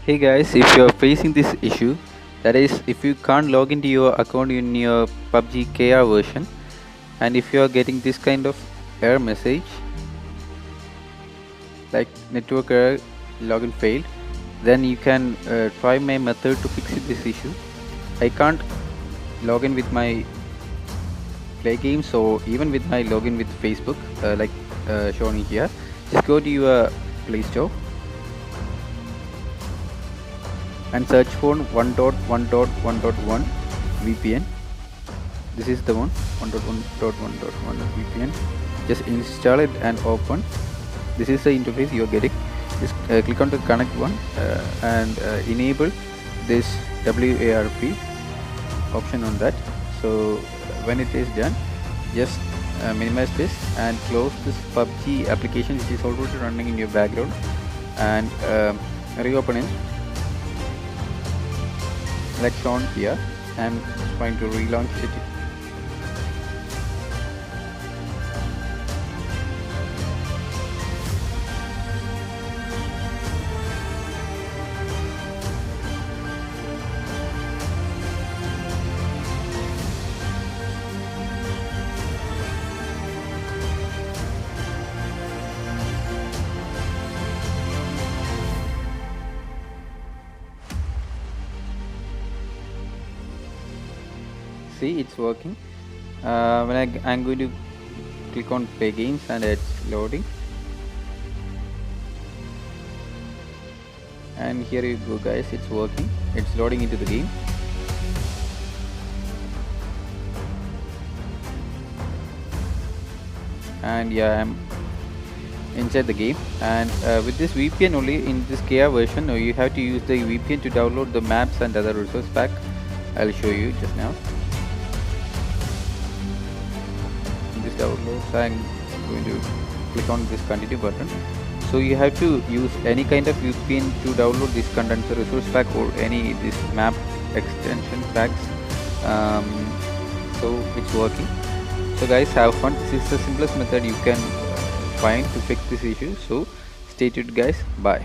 Hey guys, if you are facing this issue, that is, if you can't log into your account in your PUBG KR version, and if you are getting this kind of error message like network error, login failed, then you can try my method to fix this issue. I can't log in with my play games or even with my login with Facebook, shown here. Just go to your Play Store and search for 1.1.1.1 VPN. This is the one 1.1.1.1 VPN. Just install it and open. This is the interface you are getting. Just click on the connect one and enable this WARP option on that. So when it is done, just minimize this and close this PUBG application which is already running in your background and reopen it like shown here. I'm trying to relaunch it. See, it's working. When I'm going to click on play games and it's loading, and here you go guys, it's working. It's loading into the game. And yeah, I'm inside the game, and with this VPN only in this KR version, you have to use the VPN to download the maps and other resource pack. I'll show you just now. This downloads, I'm going to click on this continue button. So you have to use any kind of VPN to download this condenser resource pack or any this map extension packs. So it's working. So guys, have fun. This is the simplest method you can find to fix this issue. So stay tuned guys, bye.